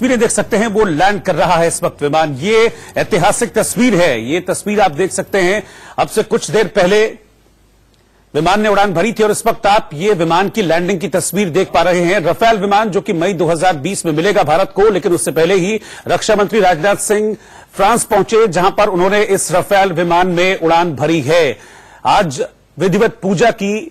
तस्वीरें देख सकते हैं, वो लैंड कर रहा है इस वक्त विमान। ये ऐतिहासिक तस्वीर है। ये तस्वीर आप देख सकते हैं, अब से कुछ देर पहले विमान ने उड़ान भरी थी और इस वक्त आप ये विमान की लैंडिंग की तस्वीर देख पा रहे हैं। राफेल विमान जो कि मई 2020 में मिलेगा भारत को, लेकिन उससे पहले ही रक्षा मंत्री राजनाथ सिंह फ्रांस पहुंचे, जहां पर उन्होंने इस राफेल विमान में उड़ान भरी है। आज विधिवत पूजा की,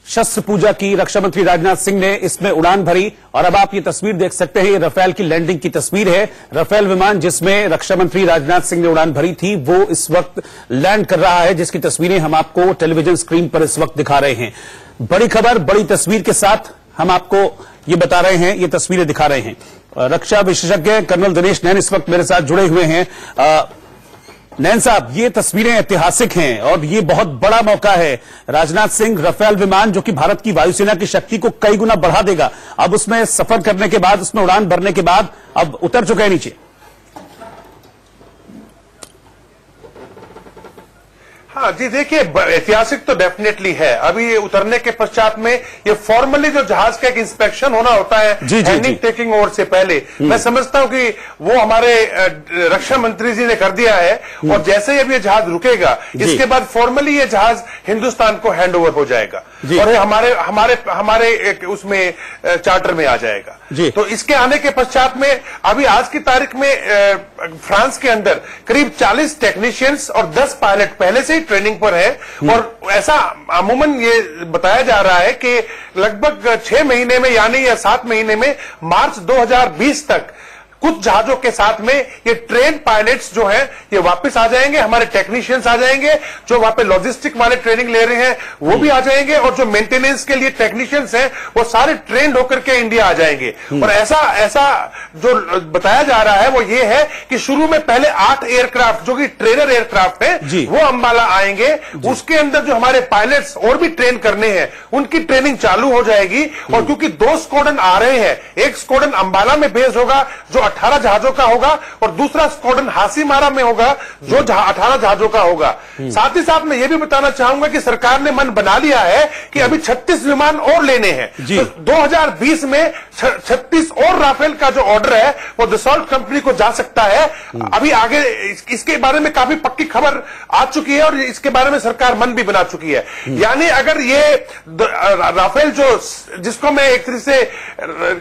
शस्त्र पूजा की रक्षा मंत्री राजनाथ सिंह ने इसमें उड़ान भरी और अब आप ये तस्वीर देख सकते हैं। ये राफेल की लैंडिंग की तस्वीर है। राफेल विमान जिसमें रक्षा मंत्री राजनाथ सिंह ने उड़ान भरी थी, वो इस वक्त लैंड कर रहा है, जिसकी तस्वीरें हम आपको टेलीविजन स्क्रीन पर इस वक्त दिखा रहे हैं। बड़ी खबर, बड़ी तस्वीर के साथ हम आपको ये बता रहे हैं, ये तस्वीरें दिखा रहे हैं। रक्षा विशेषज्ञ कर्नल दिनेश नैन इस वक्त मेरे साथ जुड़े हुए हैं। नैन साहब, ये तस्वीरें ऐतिहासिक हैं और ये बहुत बड़ा मौका है। राजनाथ सिंह राफेल विमान जो कि भारत की वायुसेना की शक्ति को कई गुना बढ़ा देगा, अब उसमें सफर करने के बाद, उसमें उड़ान भरने के बाद अब उतर चुके हैं नीचे। हाँ जी, देखिए ऐतिहासिक तो डेफिनेटली है। अभी ये उतरने के पश्चात में ये फॉर्मली जो जहाज का एक इंस्पेक्शन होना होता है लैंडिंग टेकिंग ओवर से पहले, मैं समझता हूं कि वो हमारे रक्षा मंत्री जी ने कर दिया है और जैसे ही अब ये जहाज रुकेगा, इसके बाद फॉर्मली ये जहाज हिंदुस्तान को हैंड ओवर हो जाएगा और ये हमारे उसमें चार्टर में आ जाएगा। तो इसके आने के पश्चात में अभी आज की तारीख में फ्रांस के अंदर करीब 40 टेक्नीशियंस और 10 पायलट पहले से ही ट्रेनिंग पर है और ऐसा अमूमन ये बताया जा रहा है कि लगभग 6 महीने में, यानी या 7 महीने में, मार्च 2020 तक कुछ जहाजों के साथ में ये ट्रेन पायलट्स जो हैं ये वापस आ जाएंगे, हमारे टेक्नीशियंस आ जाएंगे, जो वहां पे लॉजिस्टिक वाले ट्रेनिंग ले रहे हैं वो भी आ जाएंगे और जो मेंटेनेंस के लिए टेक्नीशियंस हैं वो सारे ट्रेंड होकर के इंडिया आ जाएंगे। और ऐसा जो बताया जा रहा है वो ये है कि शुरू में पहले 8 एयरक्राफ्ट जो कि ट्रेनर एयरक्राफ्ट है वो अंबाला आएंगे, उसके अंदर जो हमारे पायलट्स और भी ट्रेन करने हैं उनकी ट्रेनिंग चालू हो जाएगी। और क्योंकि 2 स्क्वाड्रन आ रहे हैं, एक स्क्वाड्रन अंबाला में बेस होगा जो 18 जहाजों का होगा और दूसरा स्क्वाड्रन हासीमारा में होगा जो 18 जहाजों का होगा। साथ ही साथ मैं ये भी बताना चाहूंगा कि सरकार ने मन बना लिया है कि अभी 36 विमान और लेने हैं। तो 2020 में 36 और राफेल का जो ऑर्डर है वो दसॉल्ट कंपनी को जा सकता है। अभी आगे इसके बारे में काफी पक्की खबर आ चुकी है और इसके बारे में सरकार मन भी बना चुकी है। यानी अगर ये राफेल जिसको मैं एक तरह से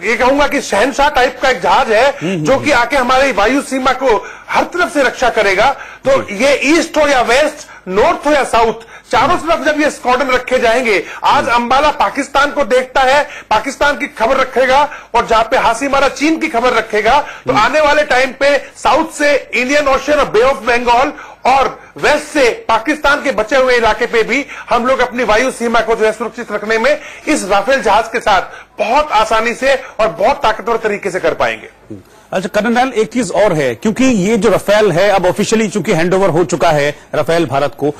ये कहूंगा कि शहनशाह टाइप का एक जहाज है जो कि आके हमारी वायु सीमा को हर तरफ से रक्षा करेगा, तो ये ईस्ट हो या वेस्ट, नॉर्थ हो या साउथ, चारों तरफ जब ये स्क्वाड्रन रखे जाएंगे, आज अंबाला पाकिस्तान को देखता है, पाकिस्तान की खबर रखेगा और जहां पे हासीमारा चीन की खबर रखेगा, तो आने वाले टाइम पे साउथ से इंडियन ओशन और बे ऑफ बंगाल और वेस्ट से पाकिस्तान के बचे हुए इलाके पे भी हम लोग अपनी वायु सीमा को जो है सुरक्षित रखने में इस राफेल जहाज के साथ बहुत आसानी से और बहुत ताकतवर तरीके से कर पाएंगे। अच्छा कर्नल, एक चीज और है, क्योंकि ये जो राफेल है अब ऑफिशियली चूंकि हैंडओवर हो चुका है राफेल भारत को,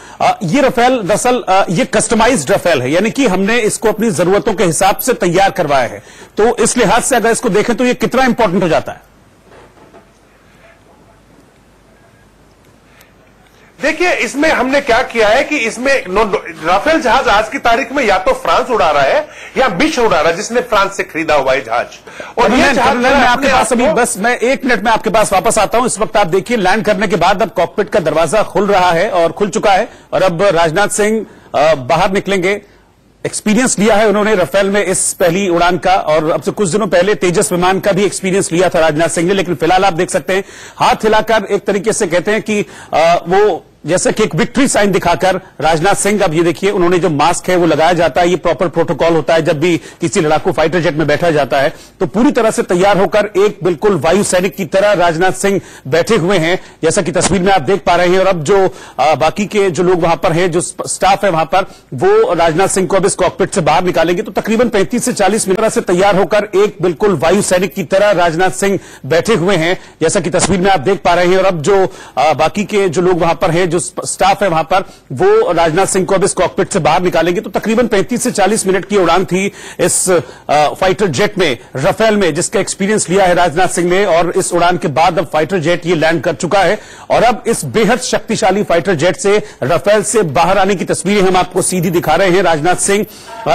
ये राफेल दरअसल ये कस्टमाइज्ड राफेल है, यानी कि हमने इसको अपनी जरूरतों के हिसाब से तैयार करवाया है। तो इस लिहाज से अगर इसको देखें तो ये कितना इंपॉर्टेंट हो जाता है? देखिए, इसमें हमने क्या किया है कि इसमें राफेल जहाज आज की तारीख में या तो फ्रांस उड़ा रहा है या बिश उड़ा रहा है, जिसने फ्रांस से खरीदा हुआ है जहाज। और ये जहाज मैं आपके पास अभी बस मैं 1 मिनट में आपके पास वापस आता हूं। इस वक्त आप देखिए लैंड करने के बाद अब कॉकपिट का दरवाजा खुल रहा है और खुल चुका है और अब राजनाथ सिंह बाहर निकलेंगे। एक्सपीरियंस लिया है उन्होंने राफेल में इस पहली उड़ान का और अब से कुछ दिनों पहले तेजस विमान का भी एक्सपीरियंस लिया था राजनाथ सिंह ने। लेकिन फिलहाल आप देख सकते हैं हाथ हिलाकर एक तरीके से कहते हैं कि वो जैसे कि एक विक्ट्री साइन दिखाकर राजनाथ सिंह, अब ये देखिए उन्होंने जो मास्क है वो लगाया जाता है, ये प्रॉपर प्रोटोकॉल होता है जब भी किसी लड़ाकू फाइटर जेट में बैठा जाता है, तो पूरी तरह से तैयार होकर एक बिल्कुल वायु सैनिक की तरह राजनाथ सिंह बैठे हुए हैं, जैसा कि तस्वीर में आप देख पा रहे हैं। और अब जो बाकी के जो लोग वहां पर हैं, जो स्टाफ है वहां पर, वो राजनाथ सिंह को अब इस कॉकपिट से बाहर निकालेंगे। तो तकरीबन 35 से 40 मिनट से तैयार होकर एक बिल्कुल वायु सैनिक की तरह राजनाथ सिंह बैठे हुए हैं, जैसा कि तस्वीर में आप देख पा रहे हैं। और अब जो बाकी के जो लोग वहां पर हैं, जो स्टाफ है वहां पर, वो राजनाथ सिंह को अब इस कॉकपिट से बाहर निकालेंगे। तो तकरीबन 35 से 40 मिनट की उड़ान थी इस फाइटर जेट में, राफेल में, जिसका एक्सपीरियंस लिया है राजनाथ सिंह ने। और इस उड़ान के बाद अब फाइटर जेट ये लैंड कर चुका है और अब इस बेहद शक्तिशाली फाइटर जेट से, राफेल से बाहर आने की तस्वीरें हम आपको सीधी दिखा रहे हैं। राजनाथ सिंह,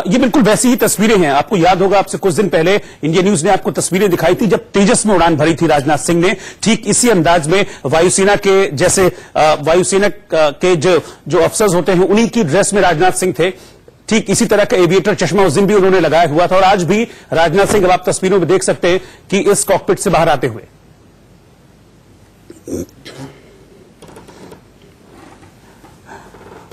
ये बिल्कुल वैसी ही तस्वीरें हैं। आपको याद होगा, आपसे कुछ दिन पहले इंडिया न्यूज ने आपको तस्वीरें दिखाई थी जब तेजस में उड़ान भरी थी राजनाथ सिंह ने। ठीक इसी अंदाज में वायुसेना के जैसे वायुसेना के जो अफसर्स होते हैं उन्हीं की ड्रेस में राजनाथ सिंह थे। ठीक इसी तरह का एविएटर चश्मा उस दिन भी उन्होंने लगाया हुआ था। और आज भी राजनाथ सिंह, अब आप तस्वीरों में देख सकते हैं कि इस कॉकपिट से बाहर आते हुए।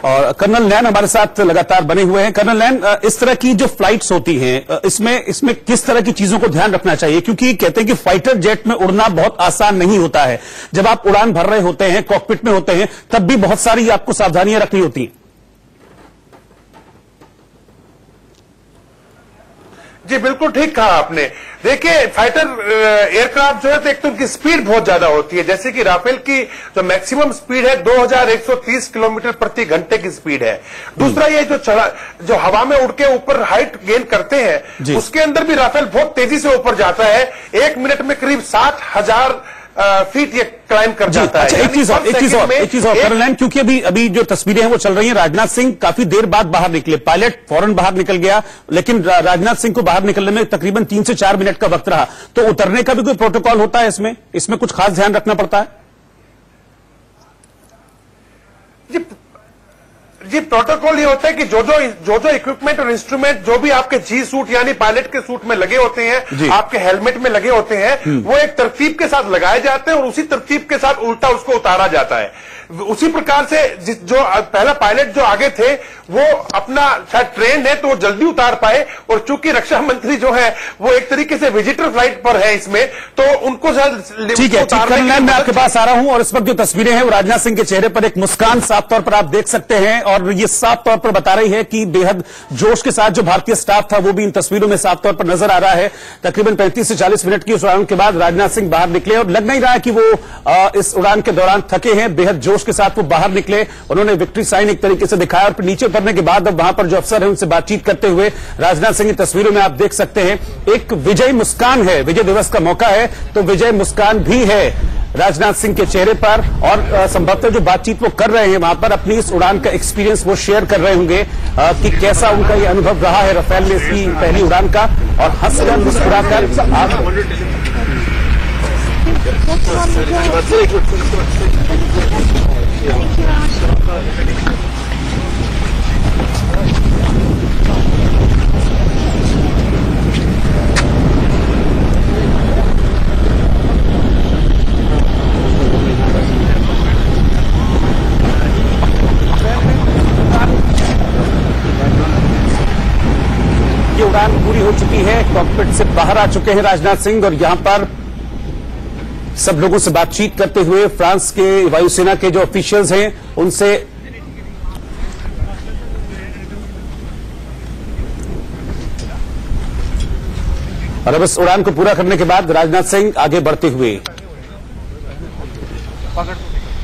और कर्नल नैन हमारे साथ लगातार बने हुए हैं। कर्नल नैन, इस तरह की जो फ्लाइट्स होती हैं, इसमें किस तरह की चीजों को ध्यान रखना चाहिए? क्योंकि कहते हैं कि फाइटर जेट में उड़ना बहुत आसान नहीं होता है। जब आप उड़ान भर रहे होते हैं, कॉकपिट में होते हैं, तब भी बहुत सारी आपको सावधानियां रखनी होती हैं। जी बिल्कुल ठीक कहा आपने। देखिए, फाइटर एयरक्राफ्ट जो है तो एक तो उनकी स्पीड बहुत ज्यादा होती है, जैसे कि राफेल की जो मैक्सिमम स्पीड है 2130 किलोमीटर प्रति घंटे की स्पीड है। दूसरा ये जो हवा में उड़ के ऊपर हाइट गेन करते हैं, उसके अंदर भी राफेल बहुत तेजी से ऊपर जाता है। 1 मिनट में करीब 60,000 फीट ये क्लाइम कर जाता है। अच्छा, एक चीज और कर्नल नैन, क्योंकि अभी जो तस्वीरें हैं वो चल रही हैं, राजनाथ सिंह काफी देर बाद बाहर निकले, पायलट फौरन बाहर निकल गया, लेकिन राजनाथ सिंह को बाहर निकलने में तकरीबन 3 से 4 मिनट का वक्त रहा। तो उतरने का भी कोई प्रोटोकॉल होता है इसमें कुछ खास ध्यान रखना पड़ता है? जी प्रोटोकॉल ये होता है कि जो इक्विपमेंट और इंस्ट्रूमेंट जो भी आपके जी सूट यानी पायलट के सूट में लगे होते हैं, आपके हेलमेट में लगे होते हैं, वो एक तरतीब के साथ लगाए जाते हैं और उसी तरतीब के साथ उल्टा उसको उतारा जाता है। उसी प्रकार से जो पहला पायलट जो आगे थे वो अपना शायद ट्रेन है तो वो जल्दी उतार पाए, और चूंकि रक्षा मंत्री जो है वो एक तरीके से विजिटर फ्लाइट पर है इसमें, तो उनको शायद ठीक है। मैं आपके पास आ रहा हूं और इस वक्त जो तस्वीरें हैं वो राजनाथ सिंह के चेहरे पर एक मुस्कान साफ तौर पर आप देख सकते हैं, और ये साफ तौर पर बता रही है कि बेहद जोश के साथ जो भारतीय स्टाफ था वो भी इन तस्वीरों में साफ तौर पर नजर आ रहा है। तकरीबन 35 से 40 मिनट की उस उड़ान के बाद राजनाथ सिंह बाहर निकले और लग नहीं रहा है कि वो इस उड़ान के दौरान थके हैं। बेहद जोश के साथ वो बाहर निकले, उन्होंने विक्ट्री साइन एक तरीके से दिखाया और फिर नीचे उतरने के बाद अब वहां पर जो अफसर है उनसे बातचीत करते हुए राजनाथ सिंह की तस्वीरों में आप देख सकते हैं एक विजय मुस्कान है। विजय दिवस का मौका है तो विजय मुस्कान भी है राजनाथ सिंह के चेहरे पर, और संभवतः जो बातचीत वो कर रहे हैं वहां पर अपनी इस उड़ान का एक्सपीरियंस वो शेयर कर रहे होंगे कि कैसा उनका ये अनुभव रहा है राफेल में इसकी पहली उड़ान का, और हंसकर मुस्कुराकर ये उड़ान पूरी हो चुकी है, कॉकपिट से बाहर आ चुके हैं राजनाथ सिंह, और यहां पर सब लोगों से बातचीत करते हुए फ्रांस के वायुसेना के जो ऑफिशियल्स हैं उनसे और अब इस उड़ान को पूरा करने के बाद राजनाथ सिंह आगे बढ़ते हुए,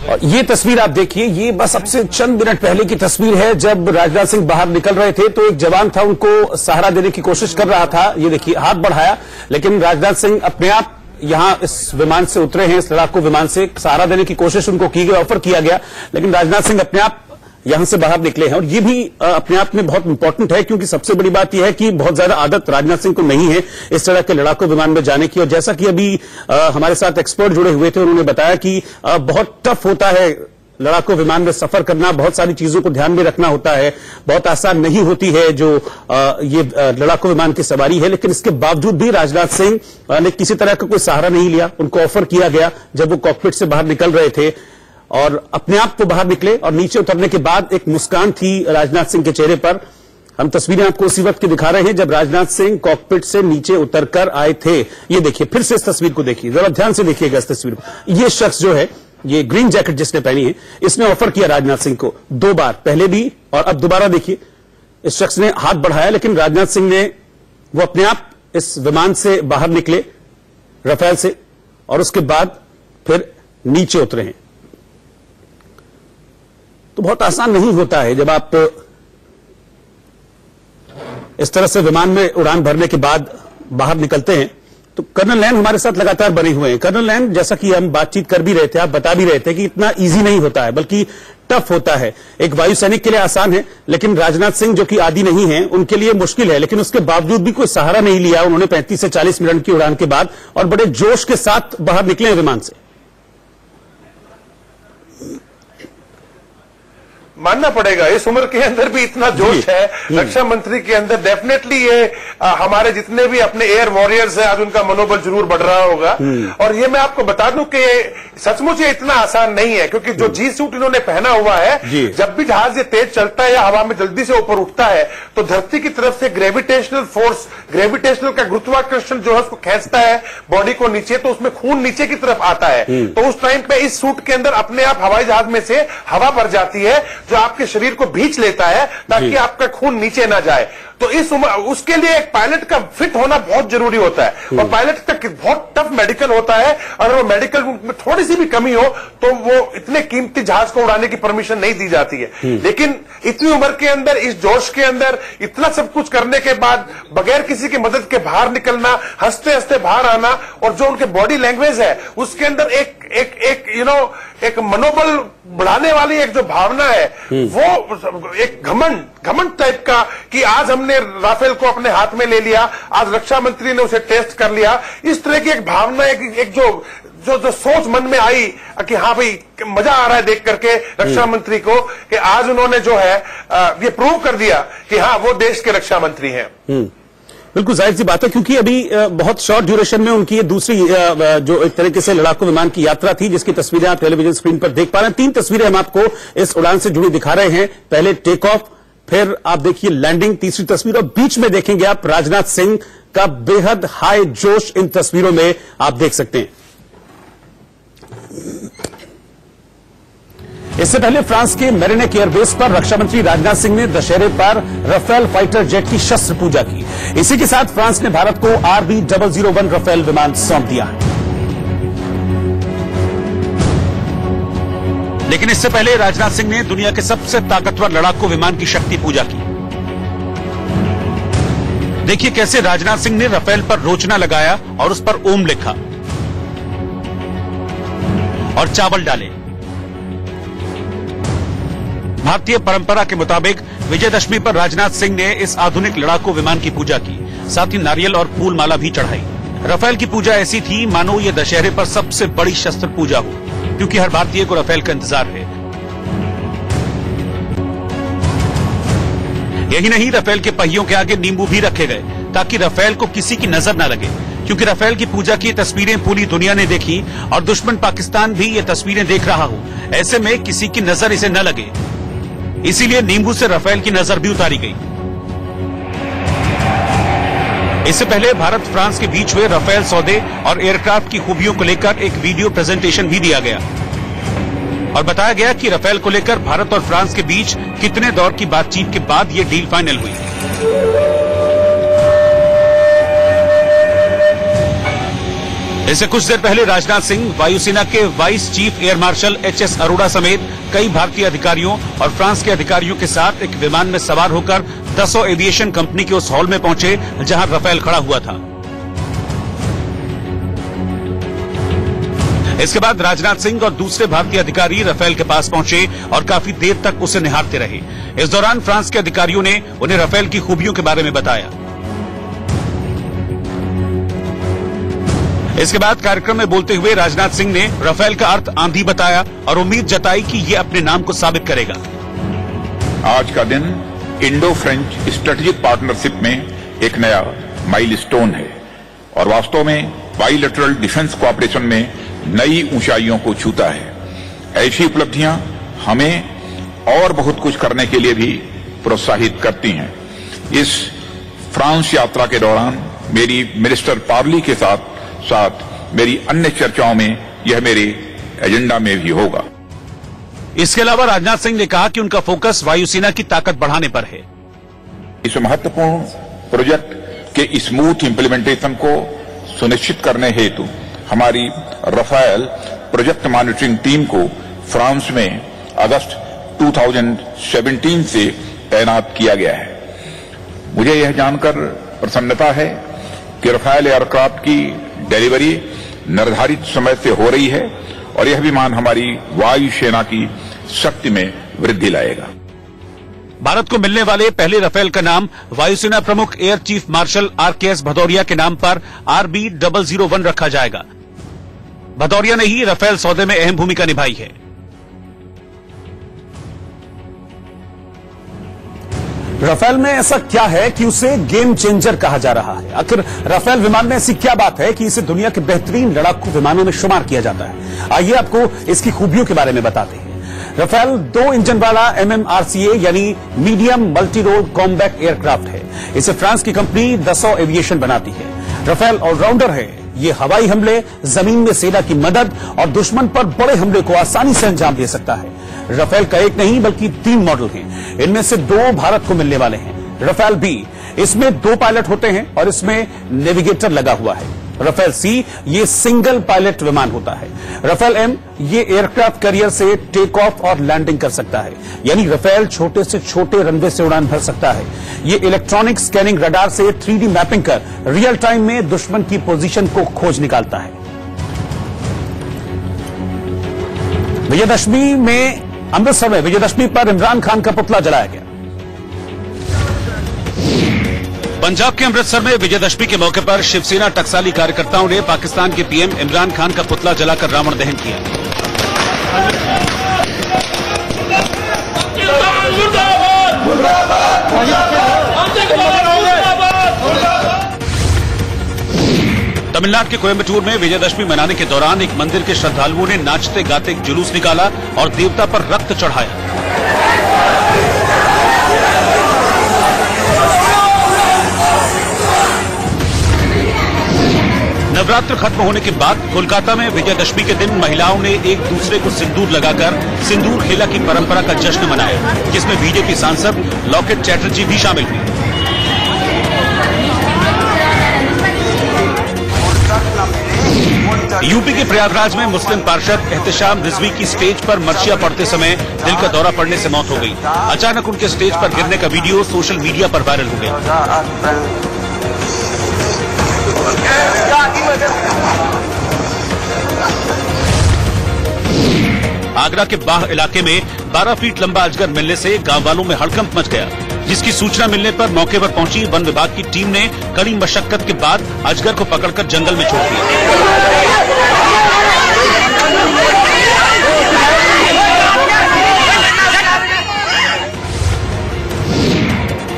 और ये तस्वीर आप देखिए, ये बस अब से चंद मिनट पहले की तस्वीर है जब राजनाथ सिंह बाहर निकल रहे थे तो एक जवान था उनको सहारा देने की कोशिश कर रहा था। ये देखिए हाथ बढ़ाया, लेकिन राजनाथ सिंह अपने आप यहां इस विमान से उतरे हैं, इस लड़ाकू विमान से सहारा देने की कोशिश उनको की गई, ऑफर किया गया, लेकिन राजनाथ सिंह अपने आप यहां से बाहर निकले हैं। और ये भी अपने आप में बहुत इंपॉर्टेंट है क्योंकि सबसे बड़ी बात यह है कि बहुत ज्यादा आदत राजनाथ सिंह को नहीं है इस तरह के लड़ाकू विमान में जाने की, और जैसा कि अभी हमारे साथ एक्सपर्ट जुड़े हुए थे उन्होंने बताया कि बहुत टफ होता है लड़ाकू विमान में सफर करना, बहुत सारी चीजों को ध्यान में रखना होता है, बहुत आसान नहीं होती है जो ये लड़ाकू विमान की सवारी है। लेकिन इसके बावजूद भी राजनाथ सिंह ने किसी तरह का कोई सहारा नहीं लिया, उनको ऑफर किया गया जब वो कॉकपिट से बाहर निकल रहे थे और अपने आप वो बाहर निकले, और नीचे उतरने के बाद एक मुस्कान थी राजनाथ सिंह के चेहरे पर। हम तस्वीरें आपको उसी वक्त की दिखा रहे हैं जब राजनाथ सिंह कॉकपिट से नीचे उतरकर आए थे। ये देखिए, फिर से इस तस्वीर को देखिए, जरा ध्यान से देखिएगा इस तस्वीर को। ये शख्स जो है, ये ग्रीन जैकेट जिसने पहनी है, इसने ऑफर किया राजनाथ सिंह को 2 बार, पहले भी और अब दोबारा। देखिए इस शख्स ने हाथ बढ़ाया, लेकिन राजनाथ सिंह ने वो अपने आप इस विमान से बाहर निकले राफेल से, और उसके बाद फिर नीचे उतरे हैं। तो बहुत आसान नहीं होता है जब आप इस तरह से विमान में उड़ान भरने के बाद बाहर निकलते हैं। तो कर्नल लैन हमारे साथ लगातार बने हुए हैं। कर्नल लैन, जैसा कि हम बातचीत कर भी रहे थे, आप बता भी रहे थे कि इतना इजी नहीं होता है, बल्कि टफ होता है। एक वायु सैनिक के लिए आसान है, लेकिन राजनाथ सिंह जो कि आदी नहीं है, उनके लिए मुश्किल है। लेकिन उसके बावजूद भी कोई सहारा नहीं लिया उन्होंने 35 से 40 मिनट की उड़ान के बाद, और बड़े जोश के साथ बाहर निकले विमान से। मानना पड़ेगा, इस उम्र के अंदर भी इतना जोश है रक्षा मंत्री के अंदर। डेफिनेटली ये हमारे जितने भी अपने एयर वॉरियर्स हैं, आज उनका मनोबल जरूर बढ़ रहा होगा। और ये मैं आपको बता दूं कि सचमुच ये इतना आसान नहीं है, क्योंकि जो जी सूट इन्होंने पहना हुआ है, जब भी जहाज ये तेज चलता है या हवा में जल्दी से ऊपर उठता है, तो धरती की तरफ से ग्रेविटेशनल फोर्स, ग्रेविटेशनल का गुरुत्वाकर्षण जो है उसको खींचता है बॉडी को नीचे, तो उसमें खून नीचे की तरफ आता है। तो उस टाइम पे इस सूट के अंदर अपने आप हवाई जहाज में से हवा भर जाती है, जो आपके शरीर को भींच लेता है ताकि आपका खून नीचे ना जाए। तो इस उम्र, उसके लिए एक पायलट का फिट होना बहुत जरूरी होता है। और पायलट का बहुत टफ मेडिकल होता है। अगर वो मेडिकल में थोड़ी सी भी कमी हो तो वो इतने कीमती जहाज को उड़ाने की परमिशन नहीं दी जाती है। लेकिन इतनी उम्र के अंदर, इस जोश के अंदर, इतना सब कुछ करने के बाद बगैर किसी की मदद के बाहर निकलना, हंसते हंसते बाहर आना, और जो उनके बॉडी लैंग्वेज है उसके अंदर एक मनोबल बढ़ाने वाली एक जो भावना है, वो एक घमंड टाइप का कि आज हमने राफेल को अपने हाथ में ले लिया, आज रक्षा मंत्री ने उसे टेस्ट कर लिया। इस तरह की एक भावना, एक जो सोच मन में आई कि हाँ भाई मजा आ रहा है देख करके रक्षा मंत्री को, कि आज उन्होंने जो है ये प्रूव कर दिया कि हाँ वो देश के रक्षा मंत्री हैं। बिल्कुल जाहिर सी बात है, क्योंकि अभी बहुत शॉर्ट ड्यूरेशन में उनकी ये दूसरी जो एक तरीके से लड़ाकू विमान की यात्रा थी, जिसकी तस्वीरें आप टेलीविजन स्क्रीन पर देख पा रहे हैं। 3 तस्वीरें हम आपको इस उड़ान से जुड़ी दिखा रहे हैं। पहले टेक ऑफ, फिर आप देखिए लैंडिंग, तीसरी तस्वीर, और बीच में देखेंगे आप राजनाथ सिंह का बेहद हाई जोश इन तस्वीरों में आप देख सकते हैं। इससे पहले फ्रांस के मेरिनेक एयरबेस पर रक्षा मंत्री राजनाथ सिंह ने दशहरे पर राफेल फाइटर जेट की शस्त्र पूजा की। इसी के साथ फ्रांस ने भारत को RB001 राफेल विमान सौंप दिया। लेकिन इससे पहले राजनाथ सिंह ने दुनिया के सबसे ताकतवर लड़ाकू विमान की शक्ति पूजा की। देखिए कैसे राजनाथ सिंह ने राफेल पर रोचना लगाया और उस पर ओम लिखा और चावल डाले। भारतीय परंपरा के मुताबिक विजयदशमी पर राजनाथ सिंह ने इस आधुनिक लड़ाकू विमान की पूजा की, साथ ही नारियल और फूल माला भी चढ़ाई। राफेल की पूजा ऐसी थी मानो ये दशहरे पर सबसे बड़ी शस्त्र पूजा हो, क्योंकि हर भारतीय को राफेल का इंतजार है। यही नहीं, राफेल के पहियों के आगे नींबू भी रखे गए ताकि राफेल को किसी की नजर न लगे, क्योंकि राफेल की पूजा की तस्वीरें पूरी दुनिया ने देखी और दुश्मन पाकिस्तान भी ये तस्वीरें देख रहा हो। ऐसे में किसी की नजर इसे न लगे, इसीलिए नींबू से राफेल की नजर भी उतारी गई। इससे पहले भारत फ्रांस के बीच हुए राफेल सौदे और एयरक्राफ्ट की खूबियों को लेकर एक वीडियो प्रेजेंटेशन भी दिया गया और बताया गया कि राफेल को लेकर भारत और फ्रांस के बीच कितने दौर की बातचीत के बाद ये डील फाइनल हुई। इससे कुछ देर पहले राजनाथ सिंह, वायुसेना के vice chief air marshal HS Arora समेत कई भारतीय अधिकारियों और फ्रांस के अधिकारियों के साथ एक विमान में सवार होकर दसों एविएशन कंपनी के उस हॉल में पहुंचे जहां राफेल खड़ा हुआ था। इसके बाद राजनाथ सिंह और दूसरे भारतीय अधिकारी राफेल के पास पहुंचे और काफी देर तक उसे निहारते रहे। इस दौरान फ्रांस के अधिकारियों ने उन्हें राफेल की खूबियों के बारे में बताया। इसके बाद कार्यक्रम में बोलते हुए राजनाथ सिंह ने राफेल का अर्थ आंधी बताया और उम्मीद जताई कि ये अपने नाम को साबित करेगा। आज का दिन इंडो फ्रेंच स्ट्रेटेजिक पार्टनरशिप में एक नया माइलस्टोन है और वास्तव में बाइलेटरल डिफेंस कोऑपरेशन में नई ऊंचाइयों को छूता है। ऐसी उपलब्धियां हमें और बहुत कुछ करने के लिए भी प्रोत्साहित करती हैं। इस फ्रांस यात्रा के दौरान मेरी मिनिस्टर पार्ली के साथ मेरी अन्य चर्चाओं में यह मेरे एजेंडा में भी होगा। इसके अलावा राजनाथ सिंह ने कहा कि उनका फोकस वायुसेना की ताकत बढ़ाने पर है। इस महत्वपूर्ण प्रोजेक्ट के स्मूथ इंप्लीमेंटेशन को सुनिश्चित करने हेतु हमारी राफेल प्रोजेक्ट मॉनिटरिंग टीम को फ्रांस में अगस्त 2017 से तैनात किया गया है। मुझे यह जानकर प्रसन्नता है कि रफाल एयरक्राफ्ट की डिलीवरी निर्धारित समय से हो रही है और यह विमान हमारी वायु सेना की शक्ति में वृद्धि लाएगा। भारत को मिलने वाले पहले राफेल का नाम वायुसेना प्रमुख air chief marshal RKS Bhadauria के नाम पर RB001 रखा जाएगा। भदौरिया ने ही राफेल सौदे में अहम भूमिका निभाई है। राफेल में ऐसा क्या है कि उसे गेम चेंजर कहा जा रहा है? आखिर राफेल विमान में ऐसी क्या बात है कि इसे दुनिया के बेहतरीन लड़ाकू विमानों में शुमार किया जाता है? आइए आपको इसकी खूबियों के बारे में बताते हैं। राफेल 2 इंजन वाला MMRCA यानी medium multi role combat aircraft है। इसे फ्रांस की कंपनी दसॉ एविएशन बनाती है। राफेल ऑलराउंडर है। ये हवाई हमले, जमीन में सेना की मदद और दुश्मन पर बड़े हमले को आसानी से अंजाम दे सकता है। राफेल का एक नहीं बल्कि 3 मॉडल हैं। इनमें से 2 भारत को मिलने वाले हैं। राफेल B, इसमें 2 पायलट होते हैं और इसमें नेविगेटर लगा हुआ है। राफेल C, ये सिंगल पायलट विमान होता है। राफेल M, ये एयरक्राफ्ट कैरियर से टेक ऑफ और लैंडिंग कर सकता है, यानी राफेल छोटे से छोटे रनवे से उड़ान भर सकता है। ये इलेक्ट्रॉनिक स्कैनिंग रडार से 3D मैपिंग कर रियल टाइम में दुश्मन की पोजीशन को खोज निकालता है। विजयदशमी में अमृतसर में विजयदशमी पर इमरान खान का पुतला जलाया गया। पंजाब के अमृतसर में विजयदशमी के मौके पर शिवसेना टकसाली कार्यकर्ताओं ने पाकिस्तान के PM इमरान खान का पुतला जलाकर रावण दहन किया। तमिलनाडु के कोयम्बटूर में विजयदशमी मनाने के दौरान एक मंदिर के श्रद्धालुओं ने नाचते गाते एक जुलूस निकाला और देवता पर रक्त चढ़ाया। नवरात्र खत्म होने के बाद कोलकाता में विजयदशमी के दिन महिलाओं ने एक दूसरे को सिंदूर लगाकर सिंदूर खेला की परंपरा का जश्न मनाया, जिसमें बीजेपी सांसद लॉकेट चैटर्जी भी शामिल हुई। यूपी के प्रयागराज में मुस्लिम पार्षद एहतशाम रिजवी की स्टेज पर मर्शिया पढ़ते समय दिल का दौरा पड़ने से मौत हो गई। अचानक उनके स्टेज पर गिरने का वीडियो सोशल मीडिया पर वायरल हो गया। आगरा के बाह इलाके में 12 फीट लंबा अजगर मिलने से गांव वालों में हड़कंप मच गया, जिसकी सूचना मिलने पर मौके पर पहुंची वन विभाग की टीम ने कड़ी मशक्कत के बाद अजगर को पकड़कर जंगल में छोड़ दिया।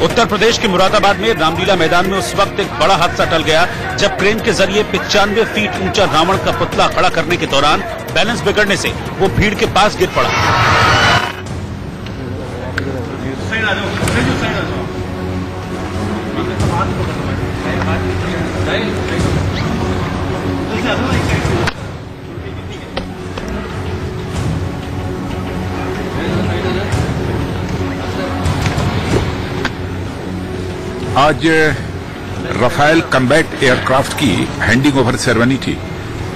उत्तर प्रदेश के मुरादाबाद में रामलीला मैदान में उस वक्त एक बड़ा हादसा टल गया जब क्रेन के जरिए 95 फीट ऊंचा रावण का पुतला खड़ा करने के दौरान बैलेंस बिगड़ने से वो भीड़ के पास गिर पड़ा। आज राफेल कॉम्बैट एयरक्राफ्ट की हैंडिंग ओवर सेरेमनी थी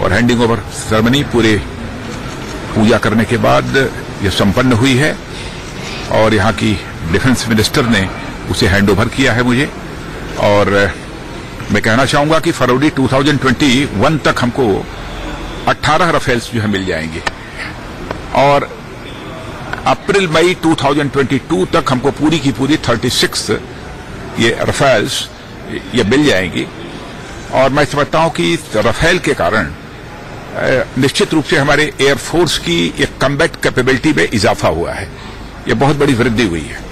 और हैंडिंग ओवर सेरेमनी पूरे पूजा करने के बाद यह संपन्न हुई है और यहाँ की डिफेंस मिनिस्टर ने उसे हैंड ओवर किया है मुझे। और मैं कहना चाहूंगा कि फरवरी 2021 तक हमको 18 राफेल्स जो है मिल जाएंगे और अप्रैल मई 2022 तक हमको पूरी की पूरी 36 ये राफेल्स ये मिल जाएंगी। और मैं समझता हूं कि राफेल के कारण निश्चित रूप से हमारे एयरफोर्स की एक कम्बैट कैपेबिलिटी में इजाफा हुआ है, ये बहुत बड़ी वृद्धि हुई है।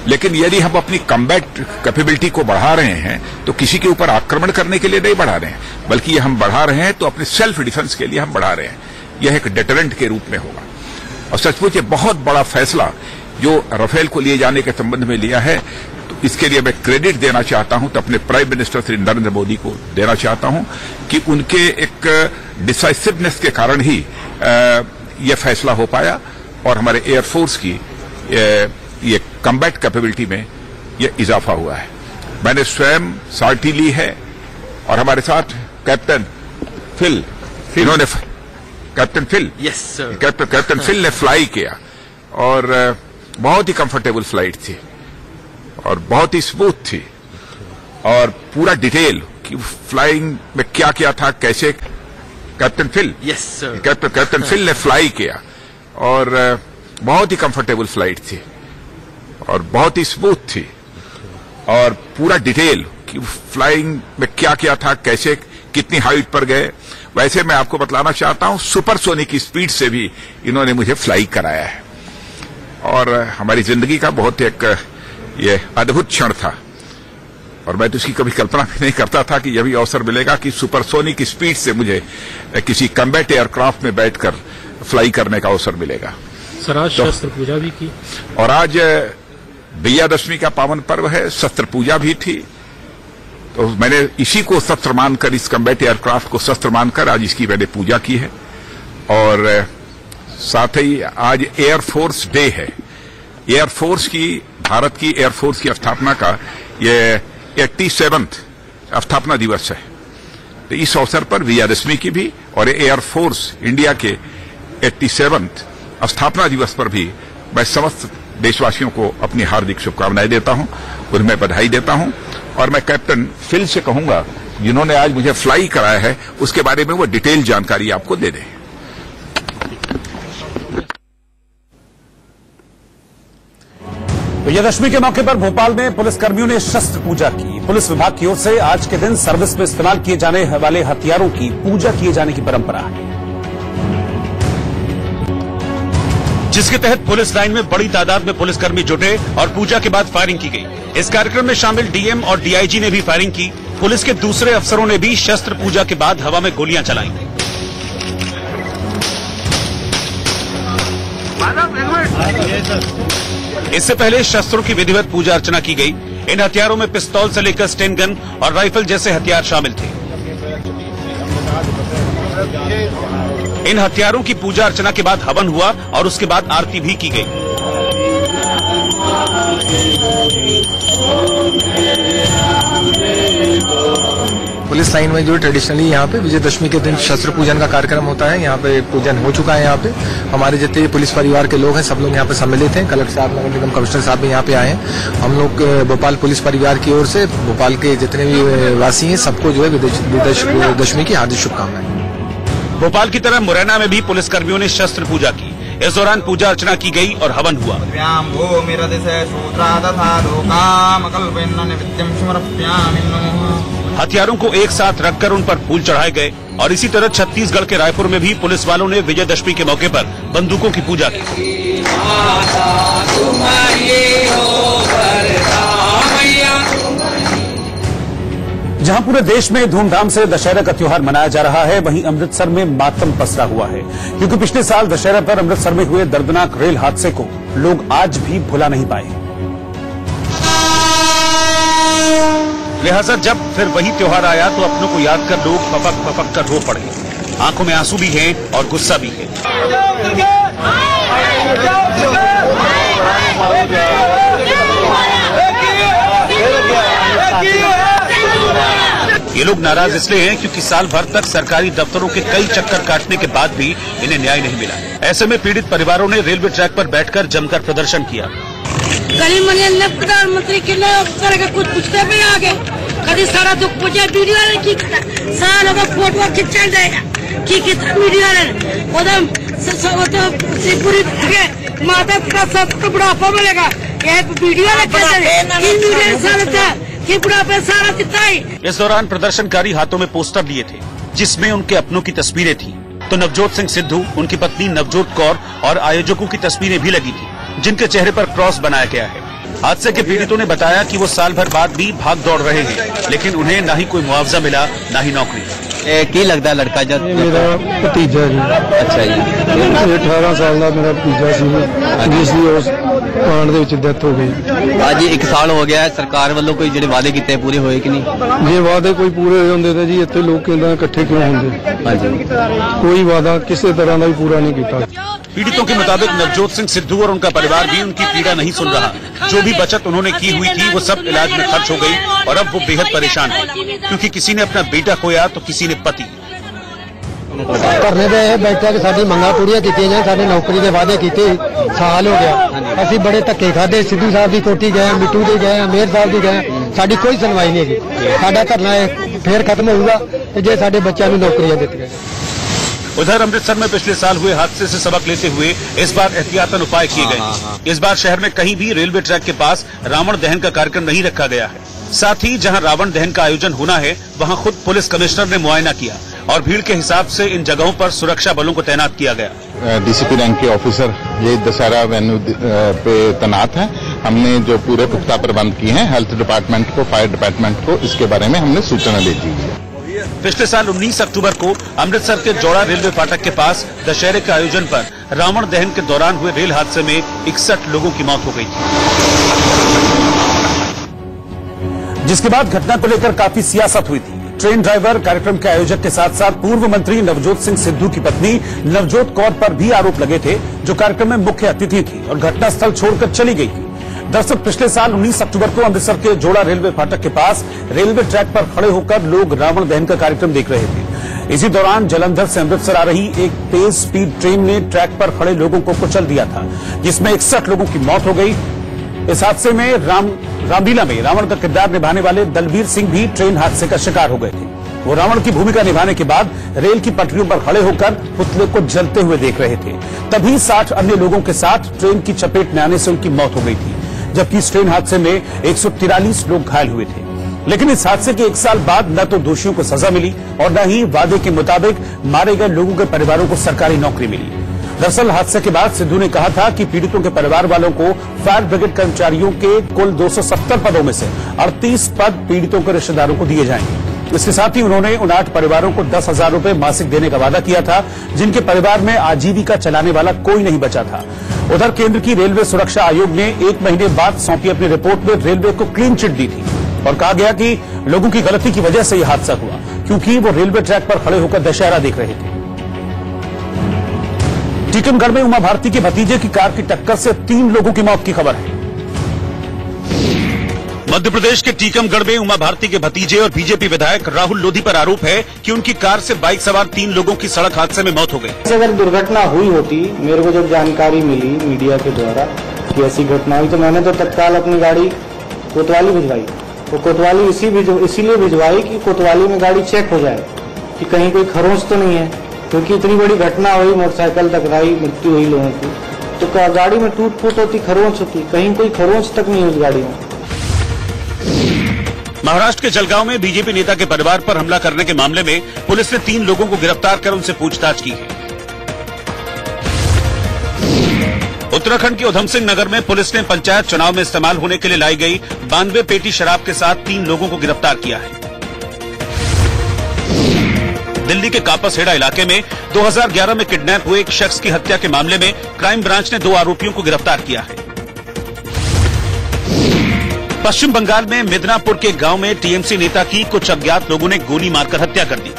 लेकिन यदि हम अपनी कम्बैट कैपेबिलिटी को बढ़ा रहे हैं तो किसी के ऊपर आक्रमण करने के लिए नहीं बढ़ा रहे हैं, बल्कि ये हम बढ़ा रहे हैं तो अपने सेल्फ डिफेंस के लिए हम बढ़ा रहे हैं। यह एक डेटरेंट के रूप में होगा और सचमुच ये बहुत बड़ा फैसला जो राफेल को लिए जाने के संबंध में लिया है, तो इसके लिए मैं क्रेडिट देना चाहता हूं तो अपने प्राइम मिनिस्टर श्री नरेंद्र मोदी को देना चाहता हूं कि उनके एक डिसाइसिवनेस के कारण ही यह फैसला हो पाया और हमारे एयरफोर्स की ये कम्बैट कैपेबिलिटी में यह इजाफा हुआ है। मैंने स्वयं सारथी ली है और हमारे साथ कैप्टन फिल, इन्होंने captain Phil, yes sir, captain Phil ने फ्लाई किया और बहुत ही कंफर्टेबल फ्लाइट थी और बहुत ही स्मूथ थी और पूरा डिटेल कि फ्लाइंग में क्या क्या था, कैसे कैप्टन फिल कैप्टन फिल ने फ्लाई किया और बहुत ही कंफर्टेबल फ्लाइट थी और बहुत ही स्मूथ थी और पूरा डिटेल कि फ्लाइंग में क्या क्या था, कैसे कितनी हाइट पर गए। वैसे मैं आपको बतलाना चाहता हूं सुपरसोनिक की स्पीड से भी इन्होंने मुझे फ्लाई कराया है और हमारी जिंदगी का बहुत एक ये अद्भुत क्षण था और मैं तो इसकी कभी कल्पना भी नहीं करता था कि यह भी अवसर मिलेगा कि सुपरसोनिक स्पीड से मुझे किसी कम्बैट एयरक्राफ्ट में बैठकर फ्लाई करने का अवसर मिलेगा। सर आज शस्त्र पूजा भी की और आज विजयादशमी का पावन पर्व है, शस्त्र पूजा भी थी, तो मैंने इसी को शस्त्र मानकर, इस कम्बैट एयरक्राफ्ट को शस्त्र मानकर आज इसकी मैंने पूजा की है। और साथ ही आज एयरफोर्स डे है। एयरफोर्स की, भारत की एयरफोर्स की स्थापना का ये 87वां स्थापना दिवस है, तो इस अवसर पर विजयादशमी की भी और एयरफोर्स इंडिया के 87वां स्थापना दिवस पर भी मैं समस्त देशवासियों को अपनी हार्दिक शुभकामनाएं देता हूं, उन्हें बधाई देता हूं और मैं कैप्टन फिल से कहूंगा जिन्होंने आज मुझे फ्लाई कराया है उसके बारे में वो डिटेल जानकारी आपको दे दें। विजयादशमी के मौके पर भोपाल में पुलिसकर्मियों ने शस्त्र पूजा की। पुलिस विभाग की ओर से आज के दिन सर्विस में इस्तेमाल किए जाने वाले हथियारों की पूजा किए जाने की परंपरा है, जिसके तहत पुलिस लाइन में बड़ी तादाद में पुलिसकर्मी जुटे और पूजा के बाद फायरिंग की गई। इस कार्यक्रम में शामिल डीएम और डीआईजी ने भी फायरिंग की। पुलिस के दूसरे अफसरों ने भी शस्त्र पूजा के बाद हवा में गोलियां चलाई। इससे पहले शस्त्रों की विधिवत पूजा अर्चना की गई। इन हथियारों में पिस्तौल से लेकर स्टेन गन और राइफल जैसे हथियार शामिल थे। इन हथियारों की पूजा अर्चना के बाद हवन हुआ और उसके बाद आरती भी की गई। पुलिस लाइन में जो ट्रेडिशनली यहाँ पे विजयदशमी के दिन शस्त्र पूजन का कार्यक्रम होता है, यहाँ पे पूजन हो चुका है। यहाँ पे हमारे जितने पुलिस परिवार के लोग हैं सब लोग यहाँ पे सम्मिलित हैं। कलेक्टर साहब, नगर निगम कमिश्नर साहब भी यहाँ पे आए हैं। हम लोग भोपाल पुलिस परिवार की ओर से भोपाल के जितने भी वासी हैं सबको जो है विजयदशमी की हार्दिक शुभकामनाएं। भोपाल की तरह मुरैना में भी पुलिसकर्मियों ने शस्त्र पूजा की। इस दौरान पूजा अर्चना की गई और हवन हुआ। हथियारों को एक साथ रखकर उन पर फूल चढ़ाए गए और इसी तरह छत्तीसगढ़ के रायपुर में भी पुलिस वालों ने विजयदशमी के मौके पर बंदूकों की पूजा की। जहां पूरे देश में धूमधाम से दशहरा का त्योहार मनाया जा रहा है, वहीं अमृतसर में मातम पसरा हुआ है, क्योंकि पिछले साल दशहरा पर अमृतसर में हुए दर्दनाक रेल हादसे को लोग आज भी भुला नहीं पाए। लिहाजा जब फिर वही त्योहार आया तो अपनों को याद कर लोग पपक पपक कर रो पड़े। आंखों में आंसू भी हैं और गुस्सा भी है। ये लोग नाराज इसलिए हैं क्योंकि साल भर तक सरकारी दफ्तरों के कई चक्कर काटने के बाद भी इन्हें न्याय नहीं मिला। ऐसे में पीड़ित परिवारों ने रेलवे ट्रैक पर बैठकर जमकर प्रदर्शन किया। गरीब प्रधानमंत्री के लोग कुछ पूछते भी आगे कभी सारा दुख पूछे वीडियो की सारा लोग फोटो खिंचा जाएगा कि कितना मीडिया पूरी माता पिता सबको बुढ़ापा मिलेगा। वीडियो सारा चिताई। इस दौरान प्रदर्शनकारी हाथों में पोस्टर लिए थे जिसमें उनके अपनों की तस्वीरें थी, तो नवजोत सिंह सिद्धू, उनकी पत्नी नवजोत कौर और आयोजकों की तस्वीरें भी लगी थी जिनके चेहरे पर क्रॉस बनाया गया है। हादसे के पीड़ितों ने बताया कि वो साल भर बाद भी भाग दौड़ रहे हैं, लेकिन उन्हें न ही कोई मुआवजा मिला न ही नौकरी। की लगता लड़का जब मेरा भतीजा जी। अच्छा जी, 18 साल का मेरा भतीजा जिसकी उस कांड ਦੇ ਵਿੱਚ ਡੈਥ ਹੋ ਗਈ। आज 1 साल हो गया है, सरकार ਵੱਲੋਂ ਕੋਈ ਜਿਹੜੇ ਵਾਅਦੇ ਕੀਤੇ ਪੂਰੇ ਹੋਏ ਕਿ ਨਹੀਂ? ਜੇ ਵਾਅਦੇ ਕੋਈ ਪੂਰੇ ਹੋਏ ਹੁੰਦੇ ਤਾਂ ਜੀ ਇੱਥੇ ਲੋਕ ਕਿੰਨਾ ਇਕੱਠੇ ਕਿਉਂ ਹੁੰਦੇ? ਹਾਂਜੀ, कोई वादा किसी तरह का भी पूरा नहीं किया। पीड़ितों के मुताबिक नवजोत सिंह सिद्धू और उनका परिवार भी उनकी पीड़ा नहीं सुन रहा। जो भी बचत उन्होंने की हुई थी वो सब इलाज में खर्च हो गई और अब वो बेहद परेशान है, क्योंकि किसी ने अपना बेटा खोया तो किसी ने पति। धरने पे बैठा कि साडी मंगा पूरी की जाए, साडे नौकरी के वादे किए, साल हो गया असी बड़े धक्के खाधे, सिद्धू साहब की कोठी गए, मिट्टू की गए, मेयर साहब की गए, साडी कोई सुनवाई नहीं है। साडा धरना फिर खत्म होगा जे साडे बच्चों को नौकरियां दी गई। उधर अमृतसर में पिछले साल हुए हादसे से सबक लेते हुए इस बार एहतियातन उपाय किए गए। इस बार शहर में कहीं भी रेलवे ट्रैक के पास रावण दहन का कार्यक्रम नहीं रखा गया है। साथ ही जहां रावण दहन का आयोजन होना है वहां खुद पुलिस कमिश्नर ने मुआयना किया और भीड़ के हिसाब से इन जगहों पर सुरक्षा बलों को तैनात किया गया। डीसीपी रैंक के ऑफिसर ये दशहरा वेन्यू पे तैनात हैं। हमने जो पूरे पुख्ता प्रबंध किए हैं, हेल्थ डिपार्टमेंट को, फायर डिपार्टमेंट को इसके बारे में हमने सूचना दे दी है। पिछले साल 19 अक्टूबर को अमृतसर के जोड़ा रेलवे फाटक के पास दशहरे के आयोजन पर रावण दहन के दौरान हुए रेल हादसे में 61 लोगों की मौत हो गई थी, जिसके बाद घटना को लेकर काफी सियासत हुई थी। ट्रेन ड्राइवर, कार्यक्रम के आयोजक के साथ साथ पूर्व मंत्री नवजोत सिंह सिद्धू की पत्नी नवजोत कौर पर भी आरोप लगे थे, जो कार्यक्रम में मुख्य अतिथि थी और घटनास्थल छोड़कर चली गई थी। दरअसल पिछले साल 19 अक्टूबर को अमृतसर के जोड़ा रेलवे फाटक के पास रेलवे ट्रैक पर खड़े होकर लोग रावण दहन का कार्यक्रम देख रहे थे। इसी दौरान जालंधर से अमृतसर आ रही एक तेज स्पीड ट्रेन ने ट्रैक पर खड़े लोगों को कुचल दिया था, जिसमें 61 लोगों की मौत हो गई। इस हादसे में रामलीला में रावण का किरदार निभाने वाले दलबीर सिंह भी ट्रेन हादसे का शिकार हो गए थे। वो रावण की भूमिका निभाने के बाद रेल की पटरियों पर खड़े होकर पुतले को जलते हुए देख रहे थे। तभी 60 अन्य लोगों के साथ ट्रेन की चपेट में आने से उनकी मौत हो गई थी, जबकि इस ट्रेन हादसे में 143 लोग घायल हुए थे। लेकिन इस हादसे के 1 साल बाद न तो दोषियों को सजा मिली और न ही वादे के मुताबिक मारे गए लोगों के परिवारों को सरकारी नौकरी मिली। दरअसल हादसे के बाद सिद्धू ने कहा था कि पीड़ितों के परिवार वालों को फायर ब्रिगेड कर्मचारियों के कुल 270 पदों में से 38 पद पीड़ितों के रिश्तेदारों को दिए जाएंगे। इसके साथ ही उन्होंने उन 8 परिवारों को 10,000 रुपए मासिक देने का वादा किया था, जिनके परिवार में आजीविका चलाने वाला कोई नहीं बचा था। उधर केंद्र की रेलवे सुरक्षा आयोग ने 1 महीने बाद सौंपी अपनी रिपोर्ट में रेलवे को क्लीन चिट दी थी और कहा गया कि लोगों की गलती की वजह से यह हादसा हुआ, क्योंकि वो रेलवे ट्रैक पर खड़े होकर दशहरा देख रहे थे। टीकमगढ़ में उमा भारती के भतीजे की कार की टक्कर से 3 लोगों की मौत की खबर है। मध्य प्रदेश के टीकमगढ़ में उमा भारती के भतीजे और बीजेपी विधायक राहुल लोधी पर आरोप है कि उनकी कार से बाइक सवार 3 लोगों की सड़क हादसे में मौत हो गई। अगर दुर्घटना हुई होती, मेरे को जब जानकारी मिली मीडिया के द्वारा कि ऐसी घटना हुई, तो मैंने तो तत्काल अपनी गाड़ी कोतवाली भिजवाई। वो कोतवाली इसीलिए भिजवाई कि कोतवाली में गाड़ी चेक हो जाए कि कहीं कोई खरोंच तो नहीं है, क्योंकि इतनी बड़ी घटना हुई, मोटरसाइकिल टकराई, मृत्यु हुई लोगों की, तो गाड़ी में टूट फूट होती, खरोंच होती, कहीं कोई खरोंच तक नहीं उस गाड़ी में। महाराष्ट्र के जलगांव में बीजेपी नेता के परिवार पर हमला करने के मामले में पुलिस ने 3 लोगों को गिरफ्तार कर उनसे पूछताछ की है। उत्तराखंड के उधम सिंह नगर में पुलिस ने पंचायत चुनाव में इस्तेमाल होने के लिए लाई गई 92 पेटी शराब के साथ 3 लोगों को गिरफ्तार किया है। दिल्ली के कापसहेड़ा इलाके में 2011 में किडनैप हुए एक शख्स की हत्या के मामले में क्राइम ब्रांच ने 2 आरोपियों को गिरफ्तार किया है। पश्चिम बंगाल में मिदनापुर के गांव में टीएमसी नेता की कुछ अज्ञात लोगों ने गोली मारकर हत्या कर दी।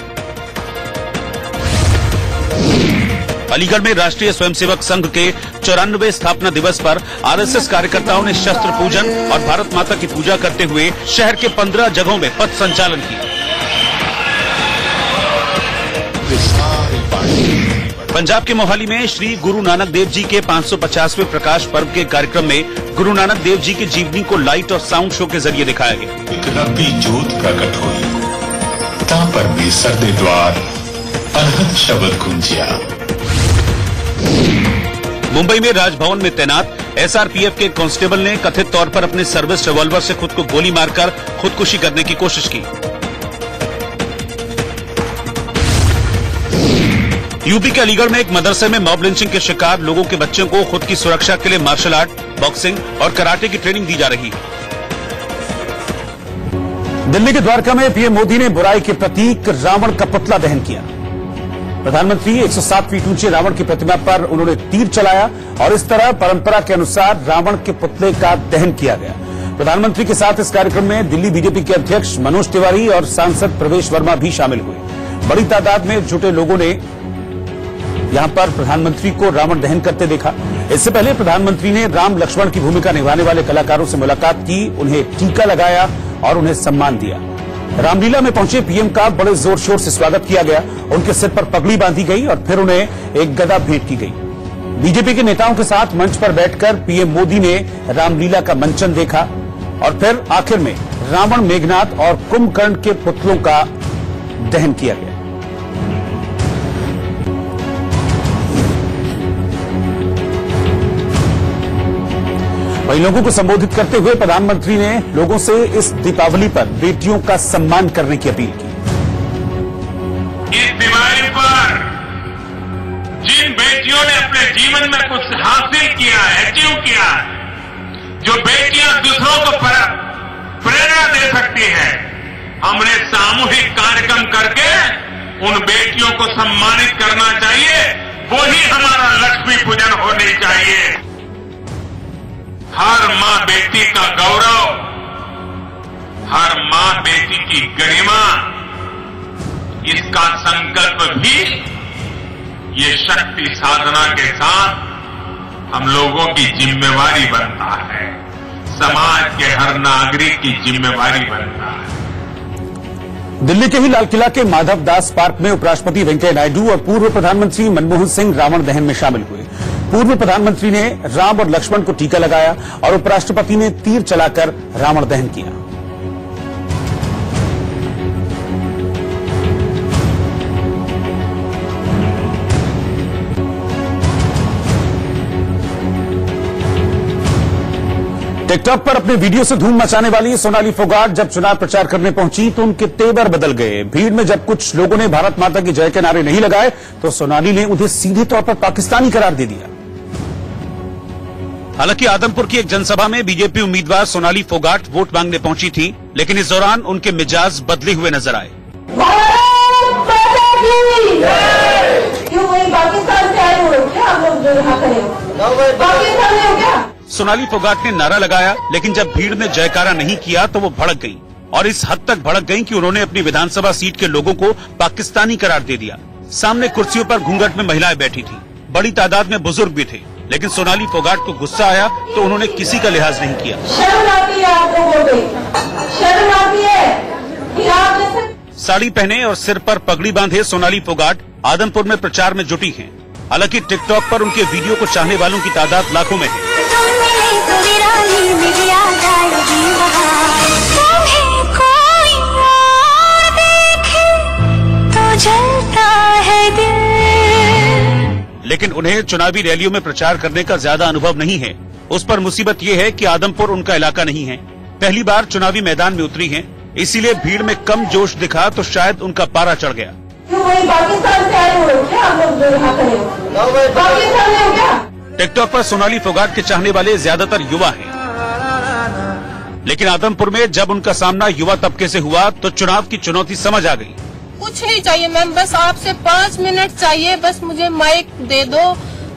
अलीगढ़ में राष्ट्रीय स्वयंसेवक संघ के 94वें स्थापना दिवस पर आरएसएस कार्यकर्ताओं ने शस्त्र पूजन और भारत माता की पूजा करते हुए शहर के 15 जगहों में पथ संचालन किया। पंजाब के मोहाली में श्री गुरु नानक देव जी के 550वें प्रकाश पर्व के कार्यक्रम में गुरु नानक देव जी की जीवनी को लाइट और साउंड शो के जरिए दिखाया गया। एक रब्बी जोत प्रकट हुई, ता परमेसर दे द्वार अनहद शब्द गुंजिया। मुंबई में राजभवन में तैनात एसआरपीएफ के कांस्टेबल ने कथित तौर पर अपने सर्विस रिवॉल्वर से खुद को गोली मारकर खुदकुशी करने की कोशिश की। यूपी के अलीगढ़ में एक मदरसे में मॉब लिंचिंग के शिकार लोगों के बच्चों को खुद की सुरक्षा के लिए मार्शल आर्ट, बॉक्सिंग और कराटे की ट्रेनिंग दी जा रही है। दिल्ली के द्वारका में पीएम मोदी ने बुराई के प्रतीक रावण का पुतला दहन किया। प्रधानमंत्री 107 फीट ऊंचे रावण की प्रतिमा पर उन्होंने तीर चलाया और इस तरह परंपरा के अनुसार रावण के पुतले का दहन किया गया। प्रधानमंत्री के साथ इस कार्यक्रम में दिल्ली बीजेपी के अध्यक्ष मनोज तिवारी और सांसद प्रवेश वर्मा भी शामिल हुए। बड़ी तादाद में जुटे लोगों ने यहां पर प्रधानमंत्री को रावण दहन करते देखा। इससे पहले प्रधानमंत्री ने राम लक्ष्मण की भूमिका निभाने वाले कलाकारों से मुलाकात की, उन्हें टीका लगाया और उन्हें सम्मान दिया। रामलीला में पहुंचे पीएम का बड़े जोर शोर से स्वागत किया गया। उनके सिर पर पगड़ी बांधी गई और फिर उन्हें एक गदा भेंट की गई। बीजेपी के नेताओं के साथ मंच पर बैठकर पीएम मोदी ने रामलीला का मंचन देखा और फिर आखिर में रावण, मेघनाथ और कुंभकर्ण के पुतलों का दहन किया गया। वहीं लोगों को संबोधित करते हुए प्रधानमंत्री ने लोगों से इस दीपावली पर बेटियों का सम्मान करने की अपील की। इस दिवाली पर जिन बेटियों ने अपने जीवन में कुछ हासिल किया है, अचीव किया है, जो बेटियां दूसरों को प्रेरणा दे सकती हैं, हमने सामूहिक कार्यक्रम करके उन बेटियों को सम्मानित करना चाहिए। वही हमारा लक्ष्मी पूजन होनी चाहिए। हर मां बेटी का गौरव, हर मां बेटी की गरिमा, इसका संकल्प भी ये शक्ति साधना के साथ हम लोगों की जिम्मेवारी बनता है, समाज के हर नागरिक की जिम्मेवारी बनता है। दिल्ली के ही लाल किला के माधव दास पार्क में उपराष्ट्रपति वेंकैया नायडू और पूर्व प्रधानमंत्री मनमोहन सिंह रावण दहन में शामिल हुए। पूर्व प्रधानमंत्री ने राम और लक्ष्मण को टीका लगाया और उपराष्ट्रपति ने तीर चलाकर रावण दहन किया। टिकटॉक पर अपने वीडियो से धूम मचाने वाली सोनाली फोगाट जब चुनाव प्रचार करने पहुंची तो उनके तेवर बदल गए। भीड़ में जब कुछ लोगों ने भारत माता की जय के नारे नहीं लगाए तो सोनाली ने उन्हें सीधे तौर पर पाकिस्तानी करार दे दिया। हालांकि आदमपुर की एक जनसभा में बीजेपी उम्मीदवार सोनाली फोगाट वोट मांगने पहुंची थी, लेकिन इस दौरान उनके मिजाज बदले हुए नजर आए। सोनाली फोगाट ने नारा लगाया, लेकिन जब भीड़ ने जयकारा नहीं किया तो वो भड़क गई और इस हद तक भड़क गई कि उन्होंने अपनी विधानसभा सीट के लोगों को पाकिस्तानी करार दे दिया। सामने कुर्सियों पर घूंघट में महिलाएं बैठी थी, बड़ी तादाद में बुजुर्ग भी थे, लेकिन सोनाली फोगाट को गुस्सा आया तो उन्होंने किसी का लिहाज नहीं किया। शर्म आती है आप लोगों को, शर्म आती है कि आप जैसे साड़ी पहने और सिर पर पगड़ी बांधे सोनाली फोगाट आदमपुर में प्रचार में जुटी हैं। हालांकि टिकटॉक पर उनके वीडियो को चाहने वालों की तादाद लाखों में है। लेकिन उन्हें चुनावी रैलियों में प्रचार करने का ज्यादा अनुभव नहीं है। उस पर मुसीबत ये है कि आदमपुर उनका इलाका नहीं है, पहली बार चुनावी मैदान में उतरी हैं, इसीलिए भीड़ में कम जोश दिखा तो शायद उनका पारा चढ़ गया। पाकिस्तान से आए हो क्या आप लोग जो यहाँ खड़े हो? पाकिस्तान में हो क्या? टिकटॉक पर सोनाली फोगाट के चाहने वाले ज्यादातर युवा हैं, लेकिन आदमपुर में जब उनका सामना युवा तबके से हुआ तो चुनाव की चुनौती समझ आ गई। कुछ नहीं चाहिए मैम, बस आपसे 5 मिनट चाहिए, बस मुझे माइक दे दो,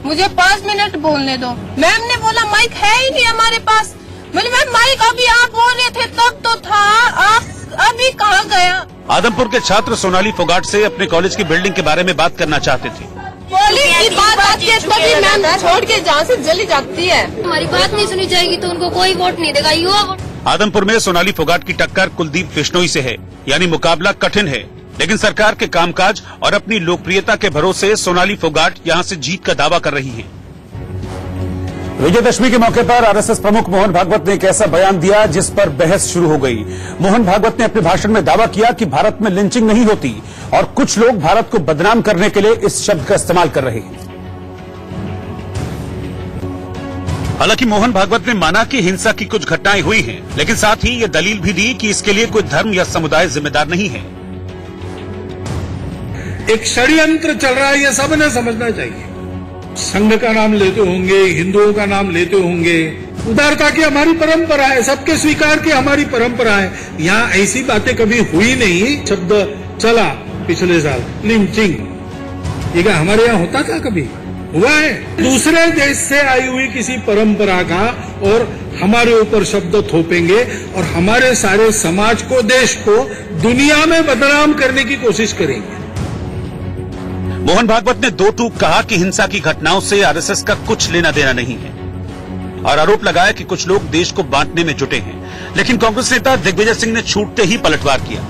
मुझे 5 मिनट बोलने दो। मैम ने बोला माइक है ही नहीं हमारे पास। मैंने मैम माइक अभी आप बोल रहे थे तब तो था, आप अभी कहाँ गया? आदमपुर के छात्र सोनाली फोगाट से अपने कॉलेज की बिल्डिंग के बारे में बात करना चाहते थे। कॉलेज की बात आती है तभी मैम छोड़ के जहाँ से चली जाती है। हमारी बात नहीं सुनी जाएगी तो उनको कोई वोट नहीं देगा। युवा आदमपुर में सोनाली फोगाट की टक्कर कुलदीप बिश्नोई से है, यानी मुकाबला कठिन है, लेकिन सरकार के कामकाज और अपनी लोकप्रियता के भरोसे सोनाली फोगाट यहां से जीत का दावा कर रही हैं। विजयदशमी के मौके पर आरएसएस प्रमुख मोहन भागवत ने एक ऐसा बयान दिया जिस पर बहस शुरू हो गई। मोहन भागवत ने अपने भाषण में दावा किया कि भारत में लिंचिंग नहीं होती और कुछ लोग भारत को बदनाम करने के लिए इस शब्द का इस्तेमाल कर रहे हैं। हालांकि मोहन भागवत ने माना कि हिंसा की कुछ घटनाएं हुई हैं, लेकिन साथ ही ये दलील भी दी कि इसके लिए कोई धर्म या समुदाय जिम्मेदार नहीं है। एक षड्यंत्र चल रहा है, ये सबने समझना चाहिए। संघ का नाम लेते होंगे, हिंदुओं का नाम लेते होंगे, उदारता की हमारी परंपरा है, सबके स्वीकार की हमारी परंपरा है। यहाँ ऐसी बातें कभी हुई नहीं। शब्द चला पिछले साल लिंचिंग, ये क्या हमारे यहाँ होता था? कभी हुआ है? दूसरे देश से आई हुई किसी परंपरा का और हमारे ऊपर शब्द थोपेंगे और हमारे सारे समाज को, देश को दुनिया में बदनाम करने की कोशिश करेंगे। मोहन भागवत ने दो टूक कहा कि हिंसा की घटनाओं से आरएसएस का कुछ लेना देना नहीं है और आरोप लगाया कि कुछ लोग देश को बांटने में जुटे हैं। लेकिन कांग्रेस नेता दिग्विजय सिंह ने छूटते ही पलटवार किया।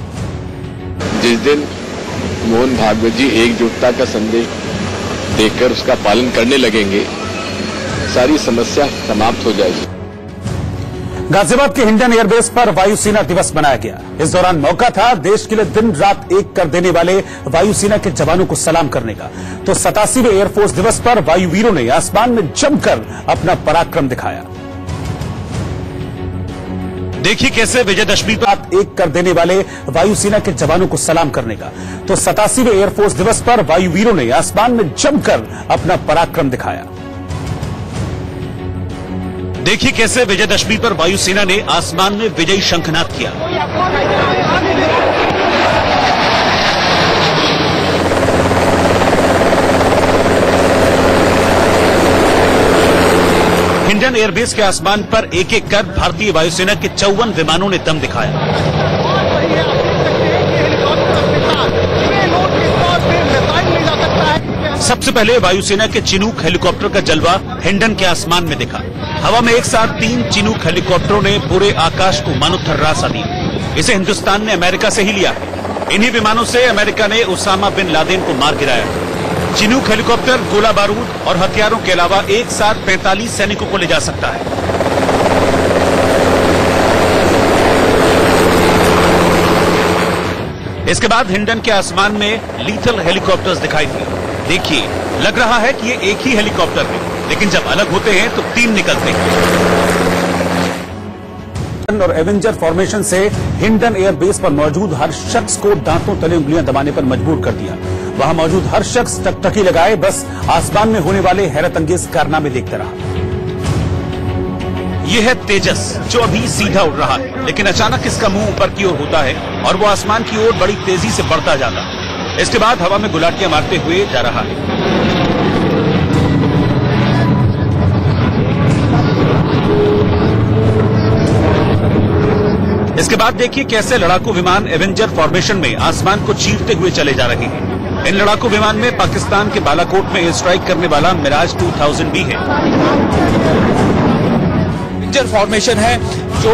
जिस दिन मोहन भागवत जी एकजुटता का संदेश देकर उसका पालन करने लगेंगे, सारी समस्या समाप्त हो जाएगी। गाजियाबाद के हिंडन एयरबेस पर वायुसेना दिवस मनाया गया। इस दौरान मौका था देश के लिए दिन रात एक कर देने वाले वायुसेना के जवानों को सलाम करने का। तो 87वें एयरफोर्स दिवस पर वायुवीरों ने आसमान में जमकर अपना पराक्रम दिखाया। देखिए कैसे विजयदशमी पर एक कर देने वाले वायुसेना के जवानों को सलाम करने का। तो 87वें एयरफोर्स दिवस पर वायुवीरों ने आसमान में जमकर अपना पराक्रम दिखाया। देखिए कैसे विजयदशमी पर वायुसेना ने आसमान में विजयी शंखनाद किया। हिंडन एयरबेस के आसमान पर एक एक कर भारतीय वायुसेना के 54 विमानों ने दम दिखाया। सबसे पहले वायुसेना के चिनूक हेलीकॉप्टर का जलवा हिंडन के आसमान में दिखा। हवा में एक साथ 3 चिनूक हेलीकॉप्टरों ने पूरे आकाश को मानो थर्रासा दिया। इसे हिंदुस्तान ने अमेरिका से ही लिया है। इन्हीं विमानों से अमेरिका ने उसामा बिन लादेन को मार गिराया। चिनूक हेलीकॉप्टर गोला बारूद और हथियारों के अलावा एक साथ 45 सैनिकों को ले जा सकता है। इसके बाद हिंडन के आसमान में लीथल हेलीकॉप्टर्स दिखाई दिए। देखिए, लग रहा है कि ये एक ही हेलीकॉप्टर है, लेकिन जब अलग होते हैं तो 3 निकलते हैं। और एवेंजर फॉर्मेशन से हिंडन एयरबेस पर मौजूद हर शख्स को दांतों तले उंगलियां दबाने पर मजबूर कर दिया। वहां मौजूद हर शख्स टकटकी लगाए बस आसमान में होने वाले हैरतअंगेज कारनामे देखता रहा। यह है तेजस, जो अभी सीधा उड़ रहा है, लेकिन अचानक इसका मुंह ऊपर की ओर होता है और वो आसमान की ओर बड़ी तेजी से बढ़ता जाता है। इसके बाद हवा में गुलाटियां मारते हुए जा रहा है। इसके बाद देखिए कैसे लड़ाकू विमान एवेंजर फॉर्मेशन में आसमान को चीरते हुए चले जा रहे हैं। इन लड़ाकू विमान में पाकिस्तान के बालाकोट में एयर स्ट्राइक करने वाला मिराज 2000 भी है। एवेंजर फॉर्मेशन है जो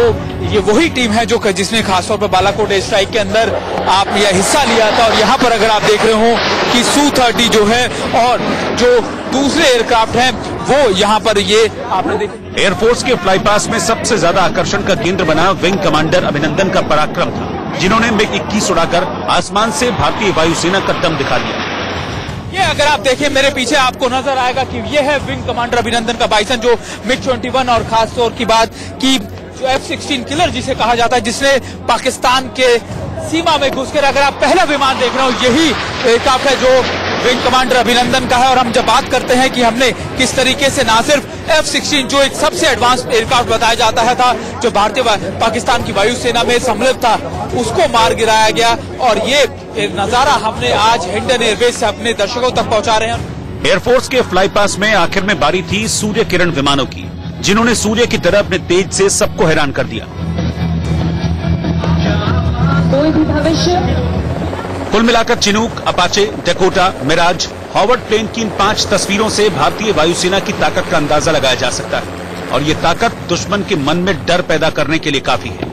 ये वही टीम है जो जिसने खासतौर पर बालाकोट एयर स्ट्राइक के अंदर आप यह हिस्सा लिया था। और यहाँ पर अगर आप देख रहे हो कि Su-30 जो है और जो दूसरे एयरक्राफ्ट हैं वो यहाँ पर ये आपने देखा। एयरफोर्स के फ्लाई पास में सबसे ज्यादा आकर्षण का केंद्र बना विंग कमांडर अभिनंदन का पराक्रम था, जिन्होंने MiG-21 उड़ाकर आसमान से भारतीय वायुसेना का दम दिखा दिया। ये अगर आप देखें मेरे पीछे आपको नजर आएगा कि ये है विंग कमांडर अभिनंदन का बाइसन, जो MiG-21 और खास तौर की बात की जो F-16 किलर जिसे कहा जाता है, जिसने पाकिस्तान के सीमा में घुसकर, अगर आप पहला विमान देख रहे हो यही एयरक्राफ्ट है जो विंग कमांडर अभिनंदन का है। और हम जब बात करते हैं कि हमने किस तरीके से ना सिर्फ F-16 जो एक सबसे एडवांस एयरक्राफ्ट बताया जाता है था जो भारतीय पाकिस्तान की वायुसेना में सम्मिलित था, उसको मार गिराया गया। और ये नजारा हमने आज हिंडन एयरबेस से अपने दर्शकों तक पहुंचा रहे हैं। एयरफोर्स के फ्लाई पास में आखिर में बारी थी सूर्य किरण विमानों की, जिन्होंने सूर्य की तरह अपने तेज से सबको हैरान कर दिया। कोई भी भविष्य कुल मिलाकर Chinook, Apache, Dakota, Mirage, Harvard plane की इन 5 तस्वीरों से भारतीय वायुसेना की ताकत का अंदाजा लगाया जा सकता है। और ये ताकत दुश्मन के मन में डर पैदा करने के लिए काफी है।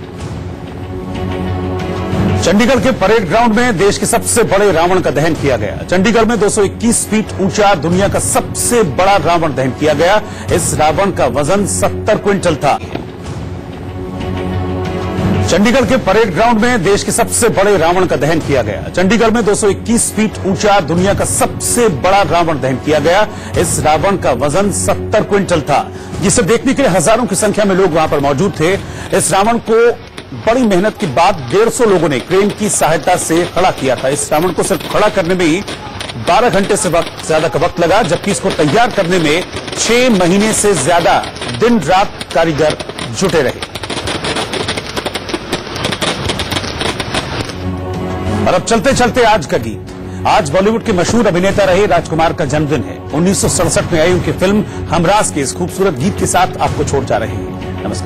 चंडीगढ़ के परेड ग्राउंड में देश के सबसे बड़े रावण का दहन किया गया। चंडीगढ़ में 221 फीट ऊंचा दुनिया का सबसे बड़ा रावण दहन किया गया। इस रावण का वजन 70 क्विंटल था। चंडीगढ़ के परेड ग्राउंड में देश के सबसे बड़े रावण का दहन किया गया। चंडीगढ़ में 221 फीट ऊंचा दुनिया का सबसे बड़ा रावण दहन किया गया। इस रावण का वजन 70 क्विंटल था, जिसे देखने के लिए हजारों की संख्या में लोग वहां पर मौजूद थे। इस रावण को बड़ी मेहनत के बाद 150 लोगों ने क्रेन की सहायता से खड़ा किया था। इस रावण को सिर्फ खड़ा करने में ही 12 घंटे से ज्यादा का वक्त लगा, जबकि इसको तैयार करने में 6 महीने से ज्यादा दिन रात कारीगर जुटे रहे। और अब चलते चलते आज का गीत। आज बॉलीवुड के मशहूर अभिनेता रहे राजकुमार का जन्मदिन है। 1967 में आई उनकी फिल्म हमराज के इस खूबसूरत गीत के साथ आपको छोड़ जा रहे हैं। नमस्कार।